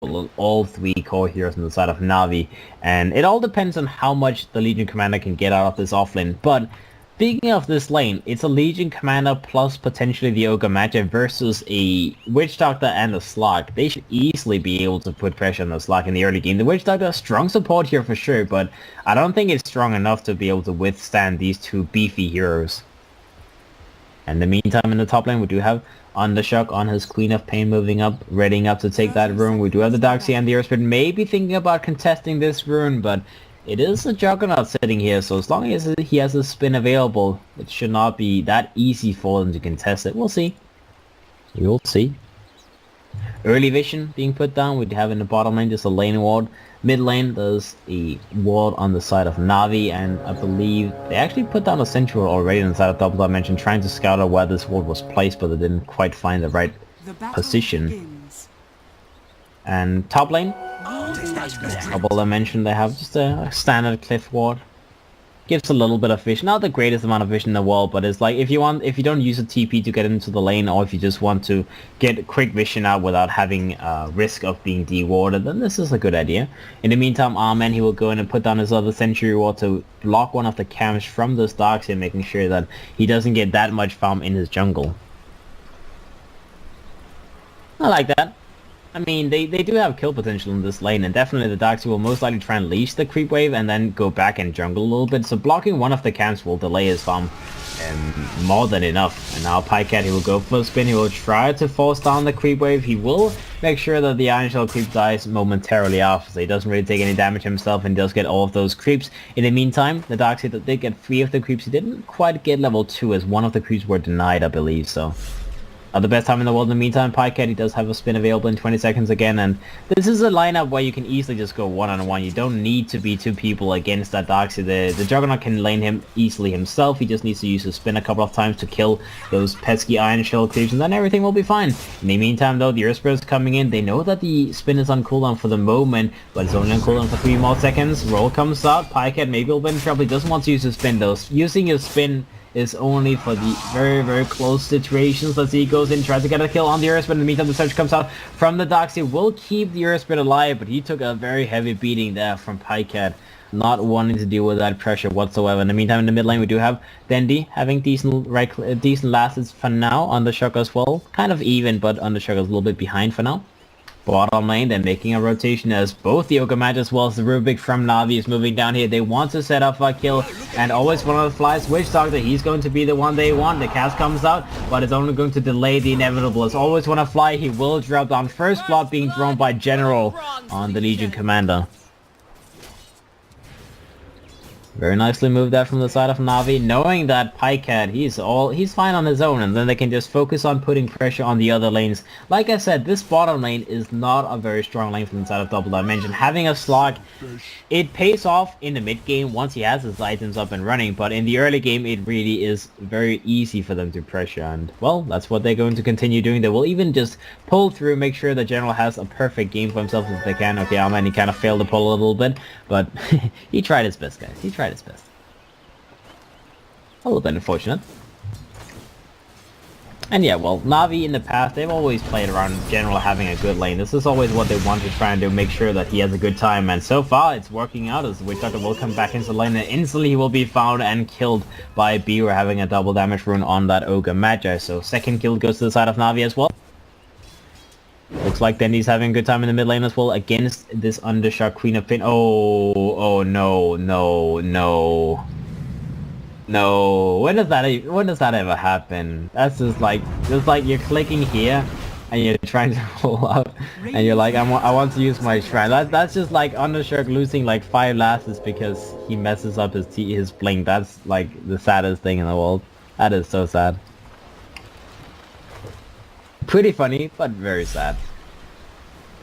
all 3 core heroes on the side of NaVi, and it all depends on how much the Legion Commander can get out of this offlane. But speaking of this lane, it's a Legion Commander plus potentially the Ogre Magi versus a Witch Doctor and a Slug. They should easily be able to put pressure on the Slug in the early game. The Witch Doctor has strong support here for sure, but I don't think it's strong enough to be able to withstand these 2 beefy heroes. In the meantime, in the top lane, we do have Undershock on his Queen of Pain moving up, readying up to take that rune. We do have the Darkseid and the Earthspit maybe thinking about contesting this rune, but it is a Juggernaut sitting here, so as long as he has a spin available, it should not be that easy for them to contest it. We'll see. You'll see. Early vision being put down. We have in the bottom lane just a lane ward. Mid lane there's a ward on the side of NaVi, and I believe they actually put down a sentry already on the side of Double Dimension, trying to scout out where this ward was placed, but they didn't quite find the right position. And top lane, Double Dimension, they have just a standard cliff ward. Gives a little bit of vision, not the greatest amount of vision in the world, but it's like if you don't use a TP to get into the lane, or if you just want to get quick vision out without having risk of being dewarded, then this is a good idea. In the meantime, Arman, he will go in and put down his other Sentry ward to block one of the camps from this Darkseid, making sure that he doesn't get that much farm in his jungle. I like that. I mean, they do have kill potential in this lane, and definitely the Darkseid will most likely try and leash the creep wave and then go back and jungle a little bit, so blocking one of the camps will delay his farm more than enough. And now Pycat, he will go for a spin, he will try to force down the creep wave, he will make sure that the Iron Shell creep dies momentarily off, so he doesn't really take any damage himself and does get all of those creeps. In the meantime, the Darkseid did get 3 of the creeps, he didn't quite get level 2 as one of the creeps were denied, I believe, so... the best time in the world. In the meantime, Pycat, he does have a spin available in 20 seconds again, and this is a lineup where you can easily just go one-on-one. You don't need to be 2 people against that Darkseid. The Juggernaut can lane him easily himself. He just needs to use his spin a couple of times to kill those pesky Iron Shell creeps, and then everything will be fine. In the meantime, though, the Earthspit is coming in. They know that the spin is on cooldown for the moment, but it's only on cooldown for 3 more seconds. Roll comes out. Pycat maybe will be in trouble. He doesn't want to use his spin, though. Using his spin is only for the very, very close situations. Let's see, he goes in, tries to get a kill on the Earthspit. In the meantime, the search comes out from the Darkseid. Will keep the Earthspit alive, but he took a very heavy beating there from Pycat, not wanting to deal with that pressure whatsoever. In the meantime, in the mid lane, we do have Dendi having decent last hits for now. Undershock as well. Kind of even, but Undershock is a little bit behind for now. Bottom lane, they're making a rotation as both the Ogre Magi as well as the Rubik from NaVi is moving down here. They want to set up a kill, and always one of the flies, Witch Doctor, he's going to be the one they want. The cast comes out, but it's only going to delay the inevitable. As always want to fly, he will drop down. First blood being drawn by General on the Legion Commander. Very nicely moved that from the side of NaVi, knowing that Pycat, he's fine on his own, and then they can just focus on putting pressure on the other lanes. Like I said, this bottom lane is not a very strong lane from the side of Double Dimension. Having a Slug, it pays off in the mid game once he has his items up and running, but in the early game it really is very easy for them to pressure, and well, that's what they're going to continue doing. They will even just pull through, make sure the General has a perfect game for himself if they can. Okay, Arman, he kind of failed to pull a little bit, but he tried his best, guys. He tried his best. A little bit unfortunate. And yeah, well, NaVi in the past, they've always played around General having a good lane. This is always what they want to try and do, make sure that he has a good time. And so far, it's working out as Witch Doctor will come back into the lane, and instantly he will be found and killed by B. We're having a double damage rune on that Ogre Magi. So second kill goes to the side of NaVi as well. Looks like Dendi's having a good time in the mid lane as well against this Undershock Queen of Pain. Oh no, no, no. No, when does that ever happen? That's just like you're clicking here and you're trying to pull up and you're like, I want to use my shrine. That's just like Undershock losing like 5 lasses because he messes up his blink. That's like the saddest thing in the world. That is so sad. Pretty funny, but very sad.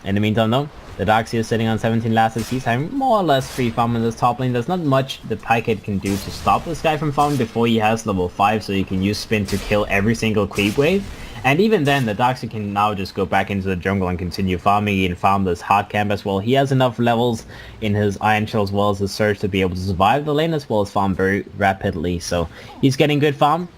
In the meantime though, the Darkseid is sitting on 17 lasses. He's having more or less free farm in this top lane. There's not much the Pycat can do to stop this guy from farming before he has level 5, so you can use spin to kill every single creep wave. And even then, the Darkseid can now just go back into the jungle and continue farming and farm this hard camp as well. He has enough levels in his Iron Shell as well as his Surge to be able to survive the lane as well as farm very rapidly. So he's getting good farm.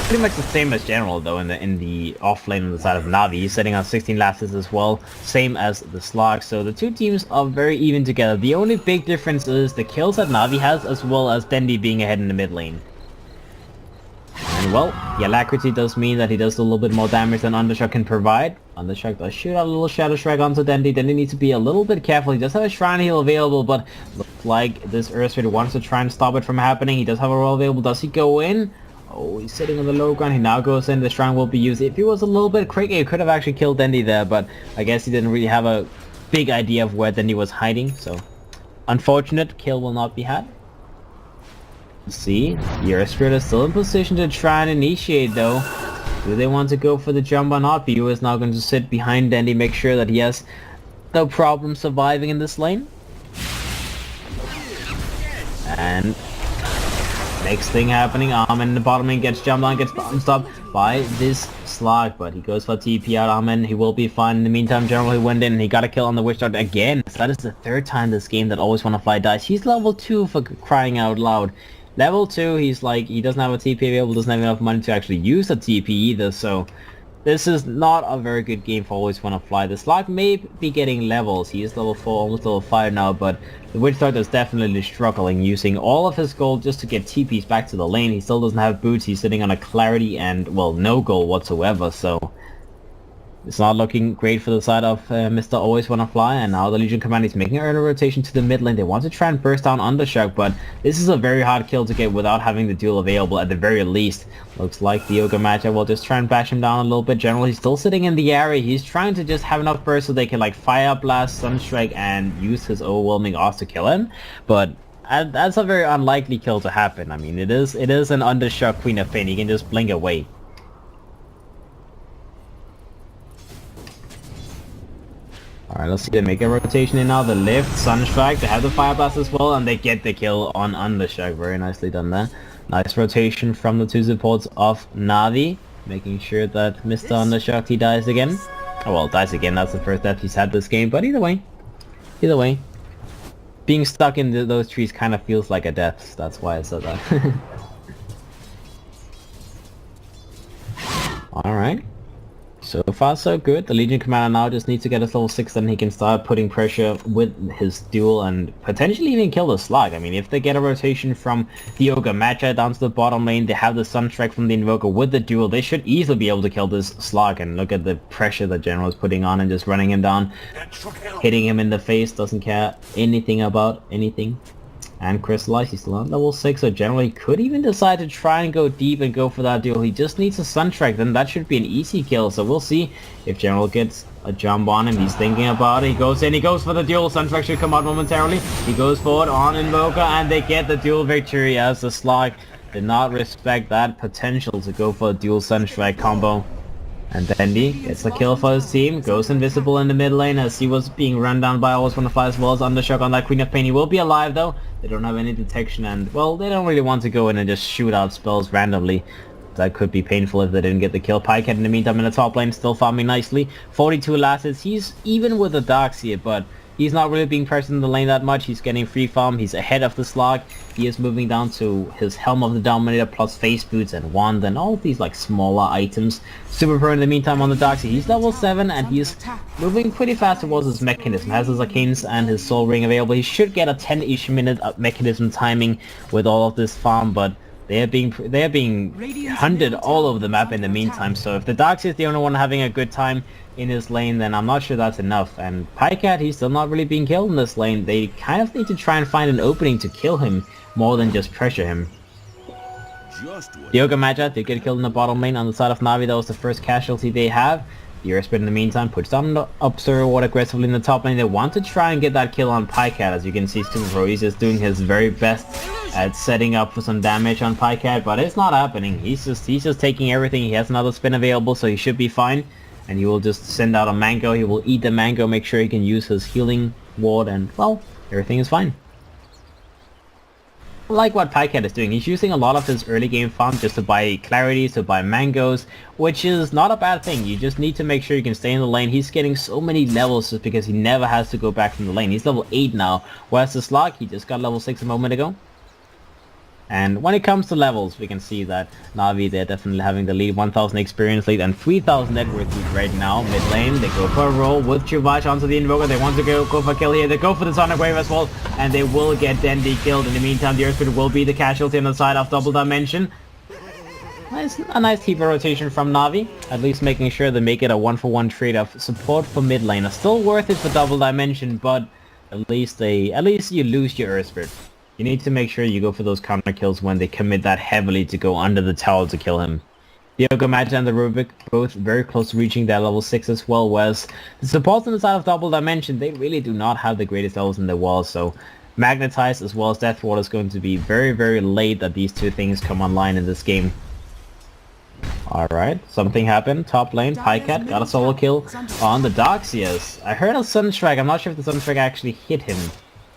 Pretty much the same as General though in the off lane on the side of NaVi. He's sitting on 16 lasses as well, same as the Slog. So the two teams are very even together. The only big difference is the kills that NaVi has, as well as Dendi being ahead in the mid lane. And well, the alacrity does mean that he does a little bit more damage than Undershock can provide. Undershock does shoot out a little Shadow Strike onto Dendi. Dendi needs to be a little bit careful. He does have a Shrine Heal available, but looks like this Earth Spirit wants to try and stop it from happening. He does have a roll available. Does he go in? Oh, he's sitting on the low ground. He now goes in. The Shrine will be used. If he was a little bit quicker, he could have actually killed Dendi there, but I guess he didn't really have a big idea of where Dendi was hiding, so unfortunate kill will not be had. Let's see, the Earth Spirit is still in position to try and initiate though. Do they want to go for the jump or not? BU is now going to sit behind Dendi, make sure that he has no problem surviving in this lane. And next thing happening, Armin in the bottom lane gets jumped on, gets bounced up by this Slog, but he goes for TP out Armin. He will be fine. In the meantime, General, he went in and he got a kill on the Witch Dart again. So that is the third time this game that Always Wanna Fly dies. He's level 2 for crying out loud. Level 2, he's like, he doesn't have a TP available, doesn't have enough money to actually use a TP either, so this is not a very good game for Always Wanna Fly. The Slog may be getting levels. He is level 4, almost level 5 now, but the Witch Dart is definitely struggling, using all of his gold just to get TPs back to the lane. He still doesn't have boots. He's sitting on a clarity and, well, no gold whatsoever, so it's not looking great for the side of Mr. Always Wanna Fly. And now the Legion Commander is making an early rotation to the mid lane. They want to try and burst down Undershock, but this is a very hard kill to get without having the duel available at the very least. Looks like the Ogre Magi will just try and bash him down a little bit. General, he's still sitting in the area. He's trying to just have enough burst so they can like Fire Blast, Sunstrike, and use his overwhelming odds to kill him. But that's a very unlikely kill to happen. I mean, it is an Undershock Queen of Pain. He can just blink away. Alright, let's see, they make a rotation in now, the lift, Sunstrike, they have the Fire Blast as well, and they get the kill on Undershock. Very nicely done there. Nice rotation from the two supports of NaVi, making sure that Mr. Undershock, he dies again. Oh well, dies again, that's the first death he's had this game, but either way, being stuck in those trees kind of feels like a death, that's why I said that. Alright. So far so good. The Legion Commander now just needs to get us level 6, then he can start putting pressure with his duel and potentially even kill the Slug. I mean, if they get a rotation from the Ogre Magi down to the bottom lane, they have the Sunstrike from the Invoker with the duel, they should easily be able to kill this Slug. And look at the pressure that General is putting on and just running him down. Hitting him in the face, doesn't care anything about anything. And Crystallize, he's still on level 6, so generally could even decide to try and go deep and go for that duel. He just needs a Sunstrike, then that should be an easy kill. So we'll see if General gets a jump on him. He's thinking about it. He goes in, he goes for the duel. Sunstrike should come out momentarily. He goes forward on Invoker, and they get the duel victory as the Slug did not respect that potential to go for a dual Sunstrike combo. And Dendi gets the kill for his team, goes invisible in the mid lane as he was being run down by Always Wanna Fly as well as Undershock on that Queen of Pain. He will be alive though. They don't have any detection and, well, they don't really want to go in and just shoot out spells randomly. That could be painful if they didn't get the kill. Pikehead in the meantime in the top lane, still farming nicely. 42 lasses. He's even with the Darkseer, but he's not really being present in the lane that much. He's getting free farm. He's ahead of the Slug. He is moving down to his Helm of the Dominator plus face boots and wand and all of these like smaller items. Super Pro in the meantime on the Darkseer. He's level 7 and he's moving pretty fast towards his mechanism. Has his Arcanes and his Soul Ring available. He should get a 10-ish minute mechanism timing with all of this farm, but they are being hunted all over the map in the meantime. So if the Darkseer is the only one having a good time in his lane, then I'm not sure that's enough. And Pikehead, he's still not really being killed in this lane. They kind of need to try and find an opening to kill him more than just pressure him. The Ogre Magi did get killed in the bottom lane on the side of NaVi. That was the first casualty they have. The Earth Spirit in the meantime puts down the Observer Ward aggressively in the top lane. They want to try and get that kill on Pikehead. As you can see, Super Pro, he's just doing his very best at setting up for some damage on Pikehead, but it's not happening. He's just taking everything. He has another spin available, so he should be fine. And he will just send out a mango. He will eat the mango, make sure he can use his healing ward, and, well, everything is fine. I like what Pikehead is doing. He's using a lot of his early game farm just to buy clarities, to buy mangoes, which is not a bad thing. You just need to make sure you can stay in the lane. He's getting so many levels just because he never has to go back from the lane. He's level 8 now, whereas the Slug, he just got level 6 a moment ago. And when it comes to levels, we can see that NaVi, they're definitely having the lead, 1000 experience lead and 3000 net worth lead right now. Mid lane, they go for a roll with Chuvach onto the Invoker. They want to go for a kill here. They go for the Sonic Wave as well, and they will get Dendi killed. In the meantime, the Earthspirit will be the casualty on the side of Double Dimension. A nice keeper rotation from NaVi, at least making sure they make it a 1-for-1 trade of support for mid lane. Still worth it for Double Dimension, but at least you lose your Earthspirit. You need to make sure you go for those counter kills when they commit that heavily to go under the tower to kill him. The Yoga Magic and the Rubik both very close to reaching their level 6 as well, whereas the supports on the side of Double Dimension, they really do not have the greatest levels in their walls, so Magnetize as well as Deathwater is going to be very, very late that these two things come online in this game. Alright, something happened. Top lane, Pycat got a solo kill on the Darkseers. I heard a Sunstrike, I'm not sure if the Sunstrike actually hit him.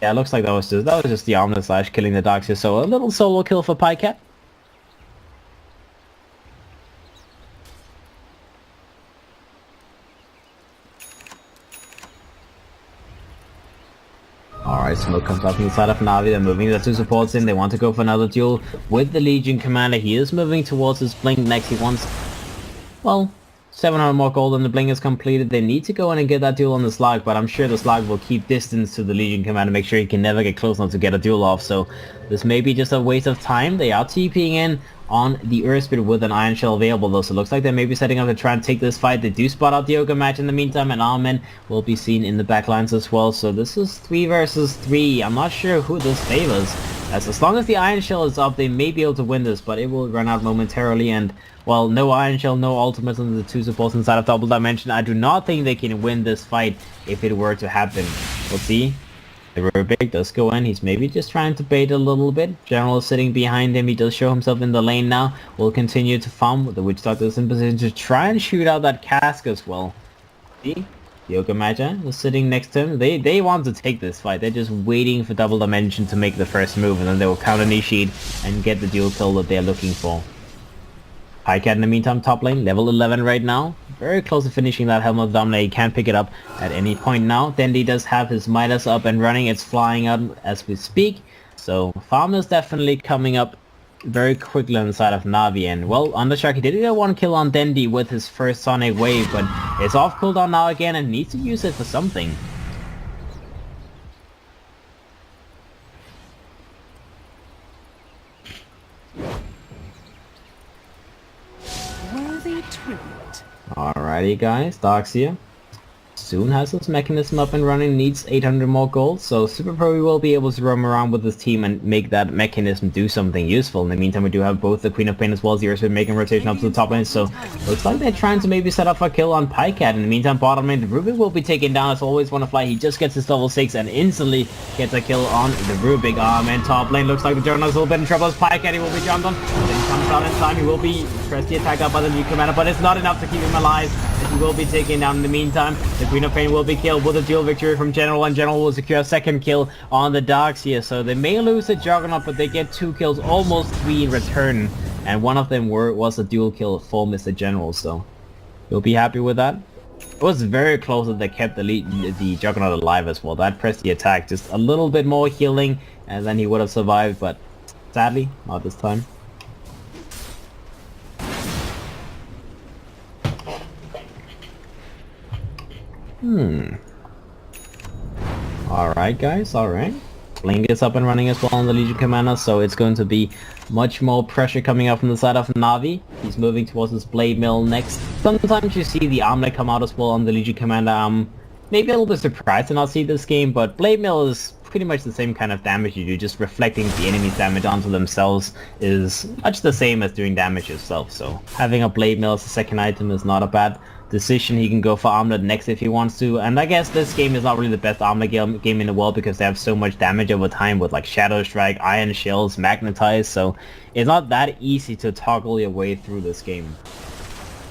Yeah, it looks like that was just the Omni Slash killing the Darkseer, so a little solo kill for Pycat. Alright, smoke comes up from the side of NaVi, they're moving the two supports in, they want to go for another duel with the Legion Commander. He is moving towards his Blink next, he wants, well, 700 more gold and the Blink is completed. They need to go in and get that duel on the Slug, but I'm sure the Slug will keep distance to the Legion Commander, make sure he can never get close enough to get a duel off, so this may be just a waste of time. They are TPing in on the Earthspirit with an Iron Shell available though, so it looks like they may be setting up to try and take this fight. They do spot out the Yoga Match in the meantime, and Armin will be seen in the backlines as well, so this is 3 versus 3. I'm not sure who this favors, as long as the Iron Shell is up, they may be able to win this, but it will run out momentarily, and well, no Iron Shell, no ultimates on the two supports inside of Double Dimension. I do not think they can win this fight if it were to happen. We'll see. The Rubik does go in. He's maybe just trying to bait a little bit. General is sitting behind him. He does show himself in the lane now. Will continue to farm with the Witch Doctor is in position to try and shoot out that cask as well. See? Yoga Magi is sitting next to him. They want to take this fight. They're just waiting for Double Dimension to make the first move, and then they will counter initiate and get the dual kill that they're looking for. Pycat in the meantime, top lane, level 11 right now. Very close to finishing that Helm of Dominate. He can't pick it up at any point now. Dendi does have his Midas up and running. It's flying out as we speak. So farm is definitely coming up very quickly on the side of NaVi. And well, Undershark, he did get one kill on Dendi with his first Sonic Wave, but it's off cooldown now again and needs to use it for something. Alrighty guys, Darkseer soon has his mechanism up and running, needs 800 more gold, so Super Pro will be able to roam around with his team and make that mechanism do something useful. In the meantime, we do have both the Queen of Pain as well as the Earthspirit making rotation up to the top lane, so looks like they're trying to maybe set up a kill on Pycat. In the meantime, bottom lane, the Rubik will be taken down as always want to fly. He just gets his level 6 and instantly gets a kill on the Rubik. And top lane looks like the Juggernaut's a little bit in trouble as Pycat, he will be jumped on. Then he comes down in time, he will be pressed the attack up by the new commander, but it's not enough to keep him alive. He will be taken down in the meantime. The Queen of Pain will be killed with a dual victory from General, and General will secure a second kill on the Darkseer. So they may lose the Juggernaut, but they get 2 kills, almost 3 in return. And one of them was a dual kill for Mr. General, so you'll be happy with that. It was very close that they kept the Juggernaut alive as well. That pressed the attack, just a little bit more healing, and then he would have survived, but sadly, not this time. Alright guys, alright. Blink is up and running as well on the Legion Commander, so it's going to be much more pressure coming up from the side of NaVi. He's moving towards his Blade Mill next. Sometimes you see the Armlet come out as well on the Legion Commander. Maybe a little bit surprised to not see this game, but Blade Mill is pretty much the same kind of damage you do, just reflecting the enemy's damage onto themselves is much the same as doing damage yourself, so having a Blade Mill as a second item is not a bad decision. He can go for Armlet next if he wants to, and I guess this game is not really the best Armlet game in the world because they have so much damage over time with like Shadow Strike, Iron Shells, Magnetize, so it's not that easy to toggle your way through this game.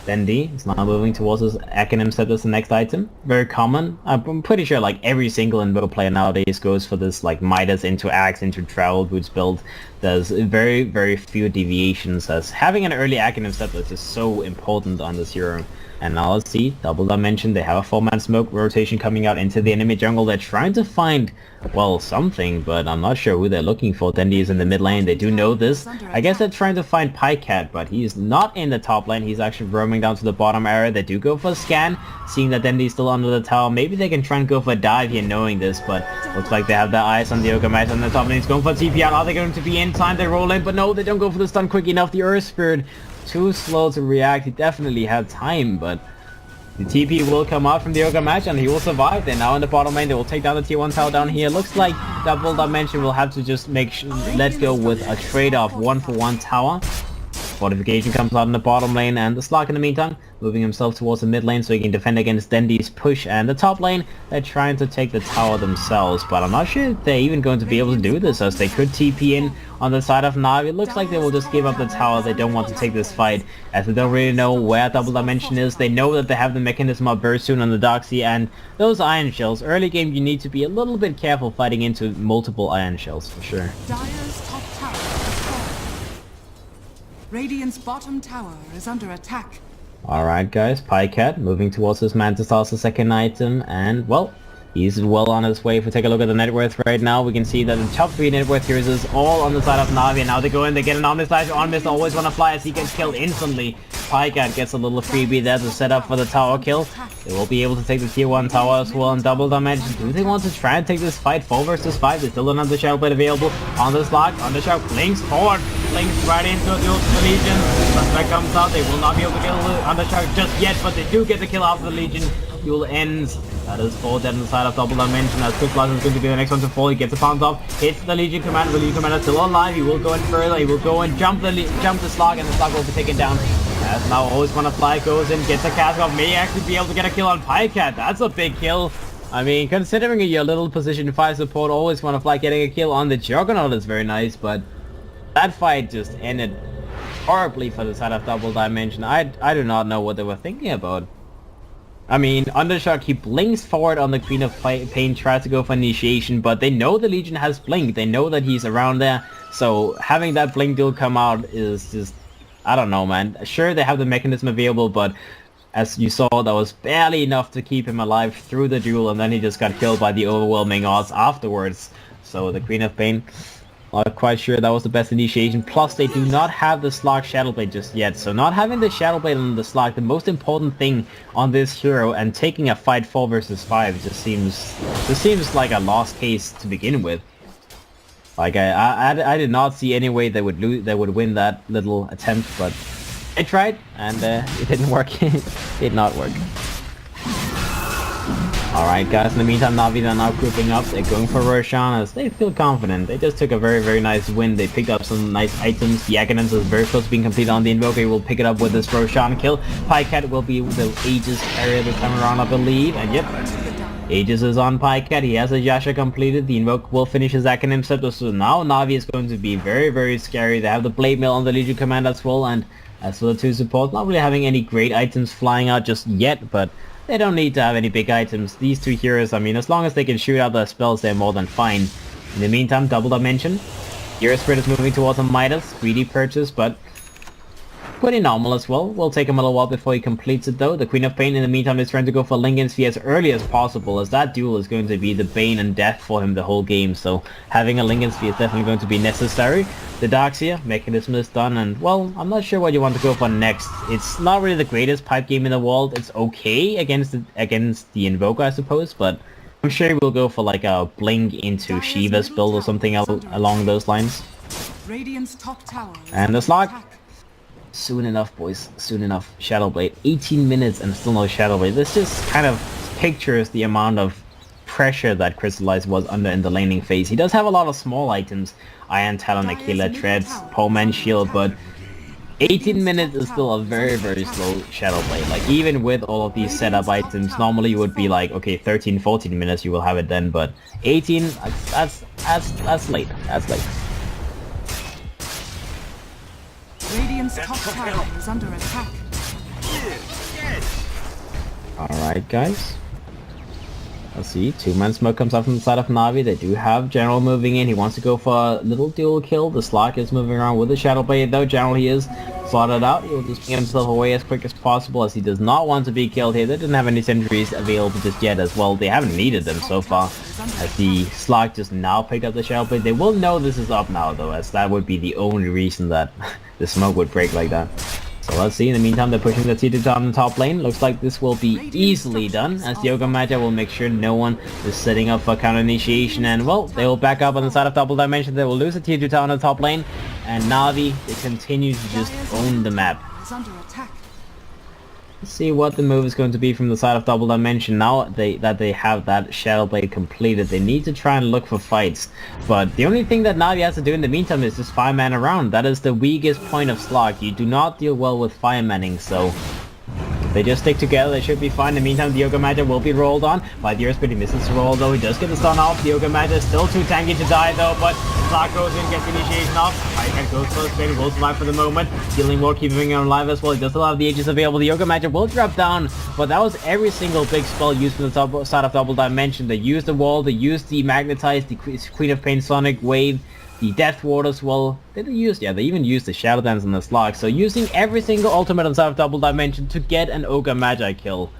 Dendi is now moving towards his Acronym set as the next item. Very common. I'm pretty sure like every single Invoker player nowadays goes for this like Midas into Axe into Travel Boots build. There's very few deviations, as having an early Acronym set is just so important on this hero. And now let's see, double dimension, they have a 4-man smoke rotation coming out into the enemy jungle. They're trying to find, well, something, but I'm not sure who they're looking for. Dendi is in the mid lane, they do know this. I guess they're trying to find Pycat, but he's not in the top lane. He's actually roaming down to the bottom area. They do go for a scan, seeing that Dendi's still under the tower. Maybe they can try and go for a dive here knowing this, but looks like they have their eyes on the Ogre Mage on the top lane. He's going for a TP out. Are they going to be in time? They roll in, but no, they don't go for the stun quick enough. The Earth Spirit too slow to react. He definitely had time, but the TP will come out from the Ogre Mage and he will survive. They're now in the bottom lane. They will take down the tier 1 tower down here. Looks like Double Dimension will have to just let go with a trade-off 1-for-1 tower. Fortification comes out in the bottom lane, and the Slark in the meantime moving himself towards the mid lane so he can defend against Dendi's push. And the top lane, they're trying to take the tower themselves, but I'm not sure if they're even going to be able to do this, as they could TP in on the side of NaVi. It looks like they will just give up the tower. They don't want to take this fight, as they don't really know where Double Dimension is. They know that they have the mechanism of very soon on the Dark Sea, and those Iron Shells. Early game, you need to be a little bit careful fighting into multiple Iron Shells, for sure. Dire's top tower has fallen. Radiant's bottom tower is under attack. Alright guys, Pycat moving towards his Mantis as the second item, and well, he's well on his way. If we take a look at the net worth right now, we can see that the top 3 net worth heroes is all on the side of NaVi, and now they go in, they get an Omnis Slash. Omnis always want to fly as he gets killed instantly. Pycat gets a little freebie there to set up for the tower kill. They will be able to take the tier 1 tower as well in Double Dimension. Do they want to try and take this fight 4 versus 5? They still don't have the Shadow Blade available on this lock. On the Shadow blinks forward, blinks right into a duel to the Legion. Suspect comes out, they will not be able to kill on the Shadow just yet, but they do get the kill off the Legion. Duel ends. That is 4 dead on the side of Double Dimension, as Quick Blast is going to be the next one to fall. He gets a pound off, hits the Legion Commander. The Legion Commander is still alive. He will go in further. He will go and jump the Slug, and the Slug will be taken down. As now always wanna fly goes in, gets a cast off, may actually be able to get a kill on Pycat. That's a big kill. I mean, considering your little position 5 support, always wanna fly getting a kill on the Juggernaut is very nice, but that fight just ended horribly for the side of Double Dimension. I do not know what they were thinking about. I mean, Undershock, he blinks forward on the Queen of Pain, tries to go for initiation, but they know the Legion has blink. They know that he's around there, so having that blink duel come out is just, I don't know, man. Sure, they have the mechanism available, but as you saw, that was barely enough to keep him alive through the duel, and then he just got killed by the overwhelming odds afterwards. So the Queen of Pain, not quite sure that was the best initiation. Plus, they do not have the Slark Shadowblade just yet. So not having the Shadowblade on the Slark, the most important thing on this hero, and taking a fight 4 versus 5 just seems like a lost case to begin with. Like I did not see any way they would win that little attempt, but I tried and it didn't work. It did not work. Alright guys, in the meantime, NaVi are now grouping up. They're going for Roshan as they feel confident. They just took a very nice win. They picked up some nice items. The Aghanim's is very close to being completed on the Invoker. He will pick it up with this Roshan kill. Pycat will be the Aegis area this time around, I believe. And yep, Aegis is on Pycat. He has a Yasha completed. The Invoker will finish his Aghanim Scepter. So now NaVi is going to be very scary. They have the Blade Mail on the Legion Commander as well. And as for the 2 supports, not really having any great items flying out just yet, but they don't need to have any big items. These 2 heroes, I mean, as long as they can shoot out their spells, they're more than fine. In the meantime, Double Dimension. Hero Spirit is moving towards a Midas. Greedy purchase, but pretty normal as well. Will take him a little while before he completes it though. The Queen of Pain in the meantime is trying to go for Lincoln Sphere as early as possible, as that duel is going to be the bane and death for him the whole game. So having a Lincoln Sphere is definitely going to be necessary. The Darkseer mechanism is done, and well, I'm not sure what you want to go for next. It's not really the greatest pipe game in the world. It's okay against the Invoker, I suppose, but I'm sure we'll go for like a Blink into Shiva's build or something along those lines. Radiant's top tower and the Slug. Soon enough, boys. Soon enough. Shadowblade. 18 minutes and still no Shadowblade. This just kind of pictures the amount of pressure that Crystallize was under in the laning phase. He does have a lot of small items. Iron Talon, Aquila, Treads, Poleman Shield, but 18 minutes is still a very slow Shadowblade. Like, even with all of these setup items, normally you would be like, okay, 13, 14 minutes you will have it then, but 18, that's late. That's late. Radiant's top tower is under attack. Alright guys. Let's see, two-man smoke comes out from the side of NaVi. They do have General moving in. He wants to go for a little dual kill. The Slug is moving around with the Shadow Blade though. General he is slotted out. He will just get himself away as quick as possible as he does not want to be killed here. They didn't have any sentries available just yet as well. They haven't needed them so far. As the Slug just now picked up the Shadow Blade. They will know this is up now though, as that would be the only reason that the smoke would break like that. So let's see, in the meantime they're pushing the T2 down in the top lane. Looks like this will be easily done, as the Yoga Magi will make sure no one is setting up for counter initiation, and well, they will back up on the side of Double Dimension. They will lose the T2 tower in the top lane, and NaVi, they continue to just own the map. Let's see what the move is going to be from the side of Double Dimension. Now that they have that Shadow Blade completed, they need to try and look for fights. But the only thing that NaVi has to do in the meantime is just fireman around. That is the weakest point of Slug. You do not deal well with firemanning, so if they just stick together, they should be fine. In the meantime, the Yoga Magi will be rolled on by the Earth, but he misses the roll though. He does get the stun off. The Yoga Magi is still too tanky to die though, but Slug goes in, gets the initiation off. Pycat goes for the spin, will survive for the moment. Healing more, keeping him alive as well. He does still have the Aegis available. The Yoga Magi will drop down, but that was every single big spell used from the top side of Double Dimension. They used the wall, they used the Magnetize, the Queen of Pain Sonic Wave, the Death Ward as well. They even used the Shadow Dance on the Slug. So using every single ultimate on side of Double Dimension to get an Ogre Magi kill.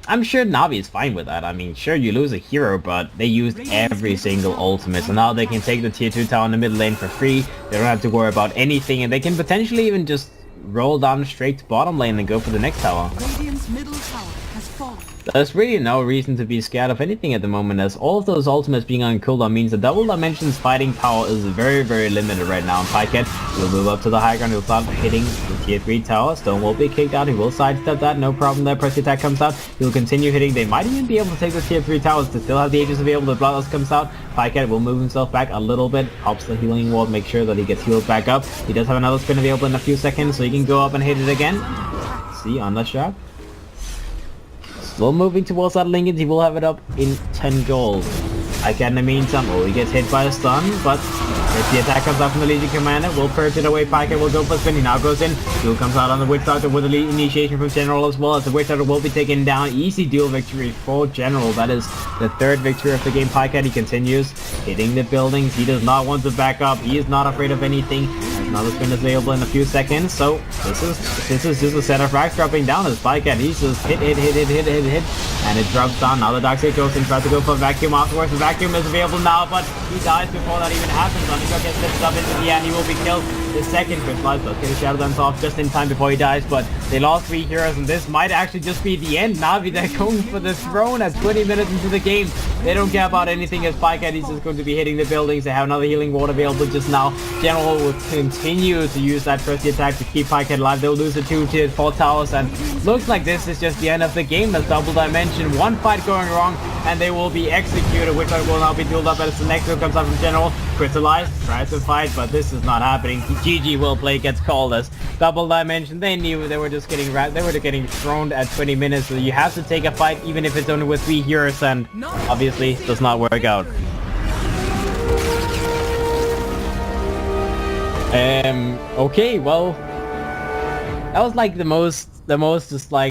I'm sure NaVi is fine with that. I mean, sure, you lose a hero, but they used every single ultimate. So now they can take the tier 2 tower in the mid lane for free. They don't have to worry about anything, and they can potentially even just roll down straight to bottom lane and go for the next tower. Radiant's middle tower has fallen. There's really no reason to be scared of anything at the moment, as all of those ultimates being on cooldown means that Double Dimension's fighting power is very, very limited right now. And Pycat will move up to the high ground. He'll start hitting the tier 3 tower. Stone will be kicked out. He will sidestep that. No problem there. Press attack comes out. He'll continue hitting. They might even be able to take the tier 3 towers to still have the Aegis available. The Bloodlust comes out. Pycat will move himself back a little bit. Pops the healing ward. Make sure that he gets healed back up. He does have another spin available in a few seconds, so he can go up and hit it again. See, on the shot. Still moving towards that Lincoln. He will have it up in 10 gold. Pycat in the meantime, he gets hit by a stun, but if the attack comes out from the Legion Commander, will purge it away. Pycat will go for spin. He now goes in. Duel comes out on the Witch Doctor with the initiation from General as well, as the Witch Doctor will be taken down. Easy duel victory for General. That is the third victory of the game. Pycat, he continues hitting the buildings. He does not want to back up. He is not afraid of anything. Another spin is available in a few seconds, so this is just a set of racks dropping down as Pycat. He's just hit, and it drops down. Now the Darkseid goes in, tries to go for vacuum afterwards. The vacuum is available now, but he dies before that even happens. Underdog gets lifted up into the air, and he will be killed. The second crystallized does get a Shadow Dance off just in time before he dies, but they lost 3 heroes, and this might actually just be the end. NaVi, they're going for the throne at 20 minutes into the game. They don't care about anything as Pycat is just going to be hitting the buildings. They have another healing ward available just now. General will continue to use that first attack to keep Pycat alive. They'll lose the 2 tier 4 towers, and looks like this is just the end of the game as Double Dimension. One fight going wrong, and they will be executed, which will now be dueled up as the next one comes out from General. Crystallized, tries to fight, but this is not happening. GG will play gets called as Double Dimension. They knew they were just getting getting thrown at 20 minutes, so you have to take a fight even if it's only with 3 heroes, and obviously does not work out. Okay, well, that was like the most just like